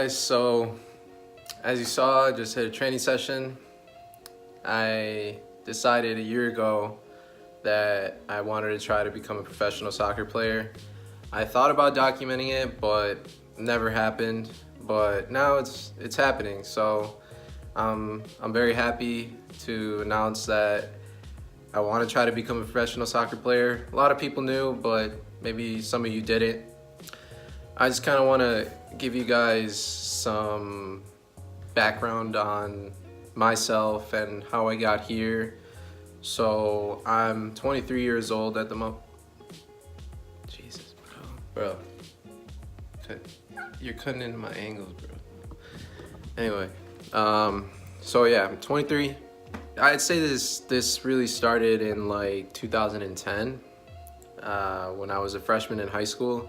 guys, so as you saw, I just had a training session. I decided a year ago that I wanted to try to become a professional soccer player. I thought about documenting it, but never happened. But now it's happening. So I'm very happy to announce that I want to try to become a professional soccer player. A lot of people knew, but maybe some of you didn't. I just kind of want to give you guys some background on myself and how I got here. So I'm 23 years old at the moment. Jesus, bro. You're cutting into my angles, bro. Anyway, so yeah, I'm 23. I'd say this really started in like 2010 when I was a freshman in high school.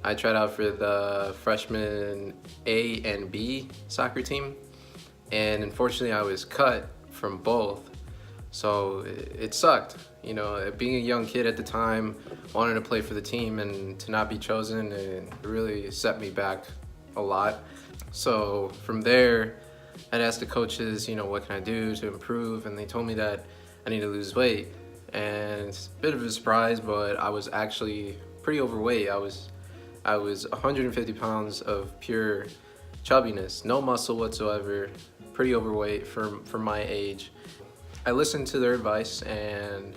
I tried out for the freshman A and B soccer team, and unfortunately I was cut from both. So it sucked, you know, being a young kid at the time, wanting to play for the team and to not be chosen, it really set me back a lot. So from there, I'd asked the coaches, you know, what can I do to improve? And they told me that I need to lose weight. And it's a bit of a surprise, but I was actually pretty overweight. I was 150 pounds of pure chubbiness, no muscle whatsoever, pretty overweight for my age. I listened to their advice and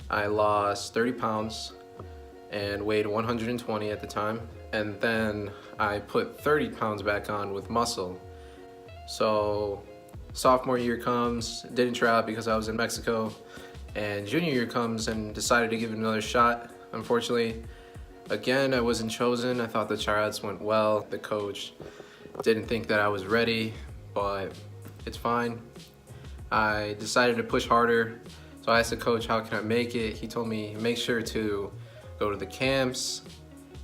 I lost 30 pounds and weighed 120 at the time. And then I put 30 pounds back on with muscle. So sophomore year comes, didn't try out because I was in Mexico, and junior year comes and decided to give it another shot. Unfortunately, again, I wasn't chosen. I thought the tryouts went well. The coach didn't think that I was ready, but it's fine. I decided to push harder. So I asked the coach, how can I make it? He told me, make sure to go to the camps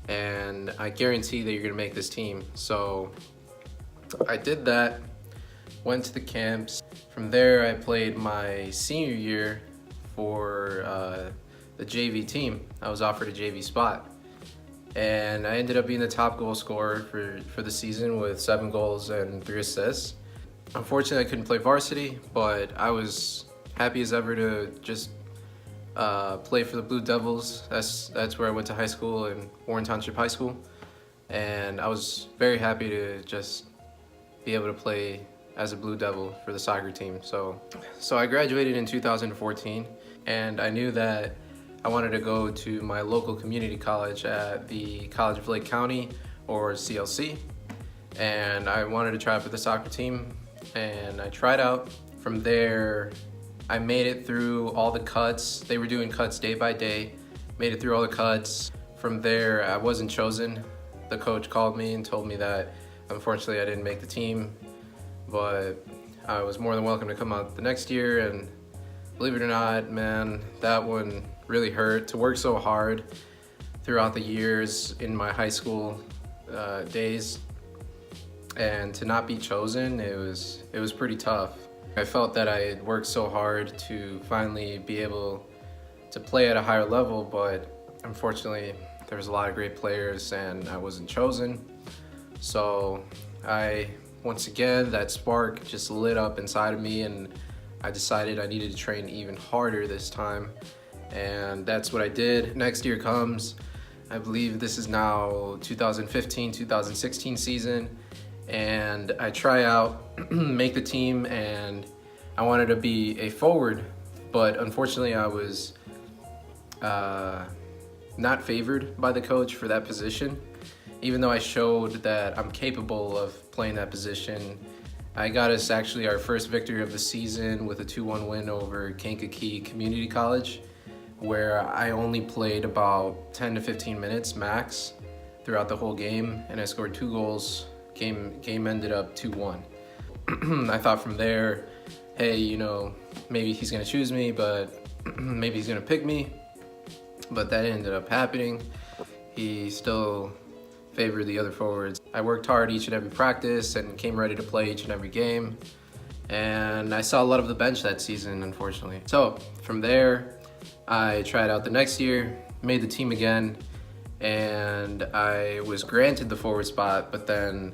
and I guarantee that you're gonna make this team. So I did that, went to the camps. From there, I played my senior year for the JV team. I was offered a JV spot. And I ended up being the top goal scorer for the season with 7 goals and 3 assists. Unfortunately, I couldn't play varsity, but I was happy as ever to just play for the Blue Devils. That's where I went to high school, in Warren Township High School. And I was very happy to just be able to play as a Blue Devil for the soccer team. So I graduated in 2014, and I knew that I wanted to go to my local community college at the College of Lake County, or CLC, and I wanted to try out for the soccer team, and I tried out. From there, I made it through all the cuts. They were doing cuts day by day, made it through all the cuts. From there, I wasn't chosen. The coach called me and told me that unfortunately I didn't make the team, but I was more than welcome to come out the next year. And believe it or not, man, that one really hurt. To work so hard throughout the years in my high school days and to not be chosen, it was pretty tough. I felt that I had worked so hard to finally be able to play at a higher level, but unfortunately there was a lot of great players and I wasn't chosen. So once again, that spark just lit up inside of me, and I decided I needed to train even harder this time. And that's what I did. Next year comes, I believe this is now 2015, 2016 season, and I try out, make the team, and I wanted to be a forward, but unfortunately I was not favored by the coach for that position. Even though I showed that I'm capable of playing that position, I got us actually our first victory of the season with a 2-1 win over Kankakee Community College, where I only played about 10 to 15 minutes max throughout the whole game, and I scored 2 goals. Game ended up 2-1. I thought from there, hey, you know, maybe he's gonna choose me, but maybe he's gonna pick me. But that ended up happening. He still favored the other forwards. I worked hard each and every practice and came ready to play each and every game. And I saw a lot of the bench that season, unfortunately. So from there, I tried out the next year, made the team again, and I was granted the forward spot, but then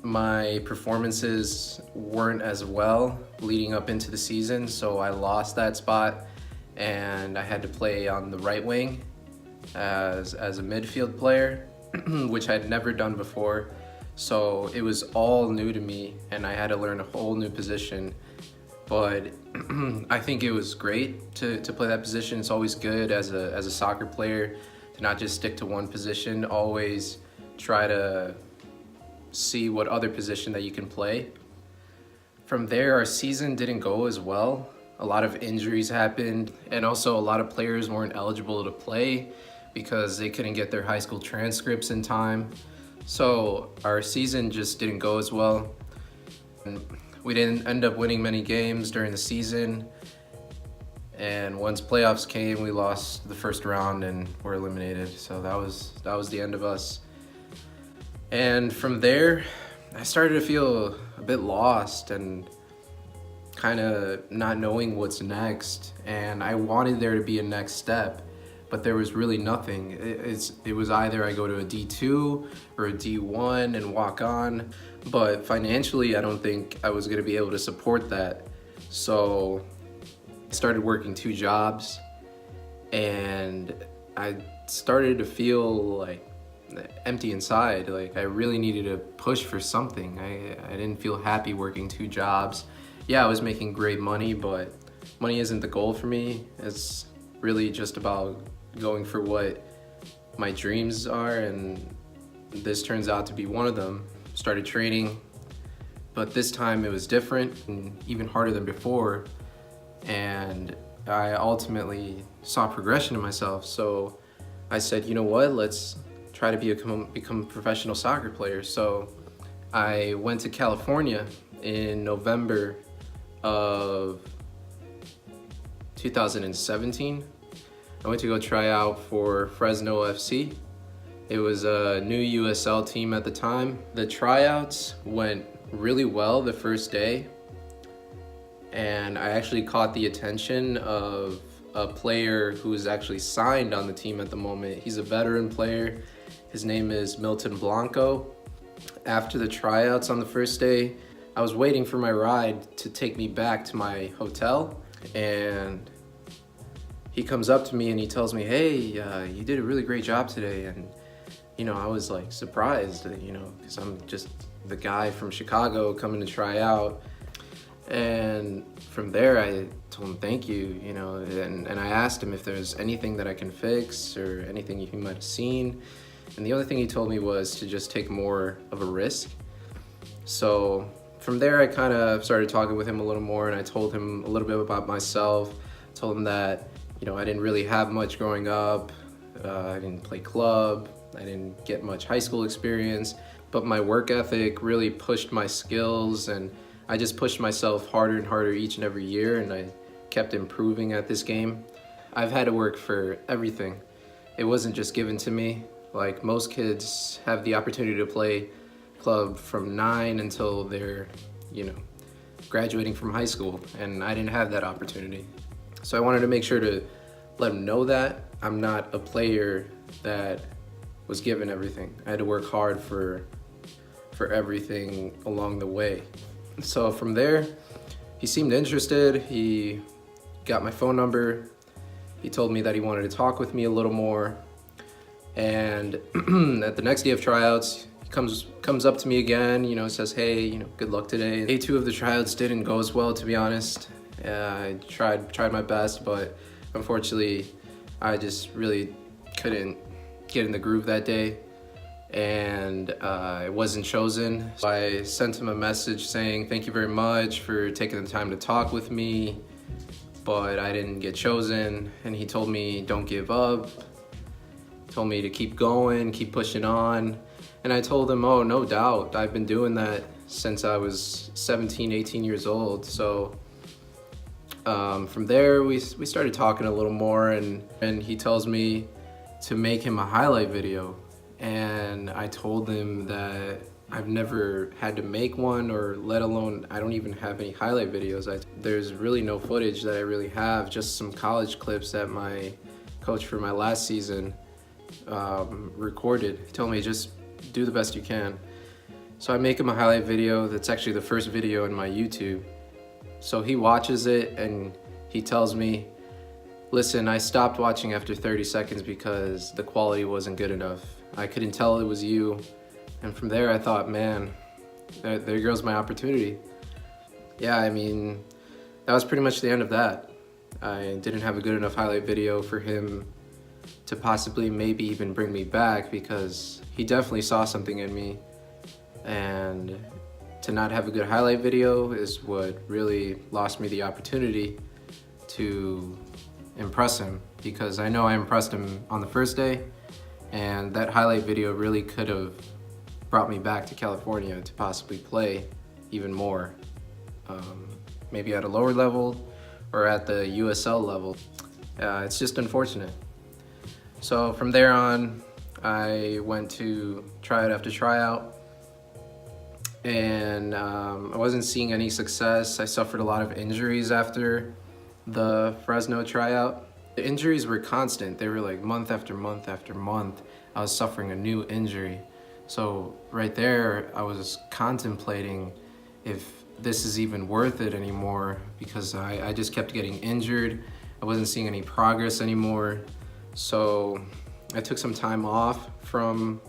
my performances weren't as well leading up into the season, so I lost that spot and I had to play on the right wing as a midfield player, which I'd never done before. So it was all new to me and I had to learn a whole new position. But I think it was great to play that position. It's always good as a soccer player to not just stick to one position, always try to see what other position that you can play. From there, our season didn't go as well. A lot of injuries happened, and also a lot of players weren't eligible to play because they couldn't get their high school transcripts in time. So our season just didn't go as well. And we didn't end up winning many games during the season. And once playoffs came, we lost the first round and were eliminated. So that was the end of us. And from there, I started to feel a bit lost and kind of not knowing what's next. And I wanted there to be a next step, but there was really nothing. It was either I go to a D2 or a D1 and walk on, but financially, I don't think I was gonna be able to support that. So I started working 2 jobs and I started to feel like empty inside. Like I really needed to push for something. I didn't feel happy working 2 jobs. Yeah, I was making great money, but money isn't the goal for me. It's really just about going for what my dreams are, and this turns out to be one of them. Started training, but this time it was different and even harder than before, and I ultimately saw progression in myself. So I said, you know what, let's try to become a professional soccer player. So I went to California in November of 2017. I went to go try out for Fresno FC. It was a new USL team at the time. The tryouts went really well the first day, and I actually caught the attention of a player who's actually signed on the team at the moment. He's a veteran player. His name is Milton Blanco. After the tryouts on the first day, I was waiting for my ride to take me back to my hotel, and he comes up to me and he tells me, hey, you did a really great job today. And, you know, I was like surprised, you know, because I'm just the guy from Chicago coming to try out. And from there, I told him thank you, you know, and I asked him if there's anything that I can fix or anything he might have seen. And the other thing he told me was to just take more of a risk. So from there, I kind of started talking with him a little more, and I told him a little bit about myself. Told him that, you know, I didn't really have much growing up. I didn't play club. I didn't get much high school experience, but my work ethic really pushed my skills, and I just pushed myself harder and harder each and every year, and I kept improving at this game. I've had to work for everything. It wasn't just given to me. Like most kids have the opportunity to play club from 9 until they're, you know, graduating from high school, and I didn't have that opportunity. So I wanted to make sure to let them know that I'm not a player that was given everything. I had to work hard for everything along the way. So from there, he seemed interested. He got my phone number. He told me that he wanted to talk with me a little more. And at the next day of tryouts, he comes up to me again, you know, says, hey, you know, good luck today. Day 2 of the tryouts didn't go as well, to be honest. I tried my best, but unfortunately, I just really couldn't get in the groove that day, and I wasn't chosen. So I sent him a message saying, thank you very much for taking the time to talk with me, but I didn't get chosen. And he told me, don't give up. Told me to keep going, keep pushing on. And I told him, oh, no doubt. I've been doing that since I was 17, 18 years old. So from there, we started talking a little more, and he tells me to make him a highlight video. And I told him that I've never had to make one, or let alone, I don't even have any highlight videos. There's really no footage that I really have, just some college clips that my coach for my last season recorded. He told me, just do the best you can. So I make him a highlight video that's actually the first video in my YouTube. So he watches it and he tells me, listen, I stopped watching after 30 seconds because the quality wasn't good enough. I couldn't tell it was you. And from there I thought, man, there goes my opportunity. Yeah, I mean, that was pretty much the end of that. I didn't have a good enough highlight video for him to possibly maybe even bring me back, because he definitely saw something in me. And to not have a good highlight video is what really lost me the opportunity to impress him, because I know I impressed him on the first day, and that highlight video really could have brought me back to California to possibly play even more, maybe at a lower level or at the USL level. It's just unfortunate. So from there on, I went to tryout after tryout, and I wasn't seeing any success. I suffered a lot of injuries after the Fresno tryout. The injuries were constant. They were like month after month after month. I was suffering a new injury. So right there, I was contemplating if this is even worth it anymore, because I just kept getting injured. I wasn't seeing any progress anymore. So I took some time off from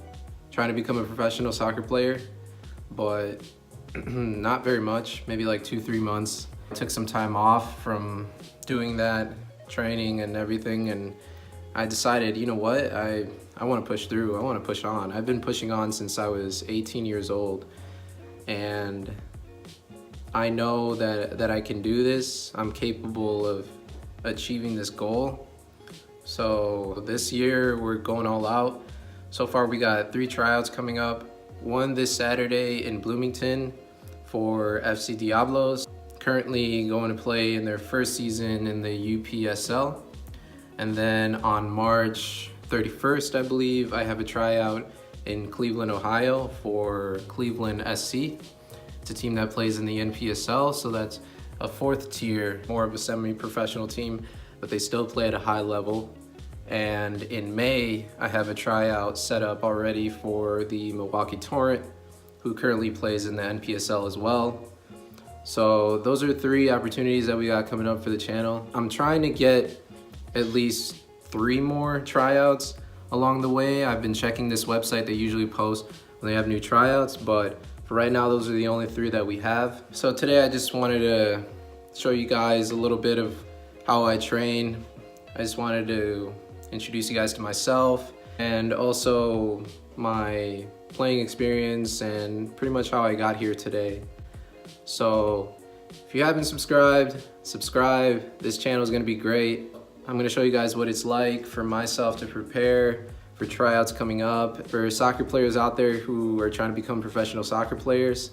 trying to become a professional soccer player, but not very much, maybe like 2-3 months. I took some time off from doing that, training and everything, and I decided, you know what, I want to push through, I want to push on. I've been pushing on since I was 18 years old, and I know that I can do this. I'm capable of achieving this goal. So this year we're going all out. So far we got 3 tryouts coming up. One this Saturday in Bloomington for FC Diablos, currently going to play in their first season in the UPSL. And then on March 31st, I believe, I have a tryout in Cleveland, Ohio for Cleveland SC. It's a team that plays in the NPSL, so that's a 4th tier, more of a semi-professional team, but they still play at a high level. And in May, I have a tryout set up already for the Milwaukee Torrent, who currently plays in the NPSL as well. So those are 3 opportunities that we got coming up for the channel. I'm trying to get at least 3 more tryouts along the way. I've been checking this website. They usually post when they have new tryouts, but for right now, those are the only 3 that we have. So today I just wanted to show you guys a little bit of how I train. I just wanted to introduce you guys to myself and also my playing experience and pretty much how I got here today. So if you haven't subscribed, subscribe. This channel is gonna be great. I'm gonna show you guys what it's like for myself to prepare for tryouts coming up. For soccer players out there who are trying to become professional soccer players,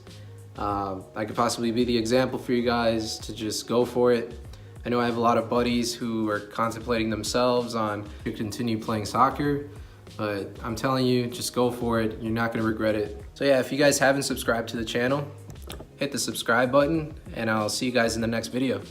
I could possibly be the example for you guys to just go for it. I know I have a lot of buddies who are contemplating themselves on to continue playing soccer, but I'm telling you, just go for it. You're not gonna regret it. So yeah, if you guys haven't subscribed to the channel, hit the subscribe button, and I'll see you guys in the next video.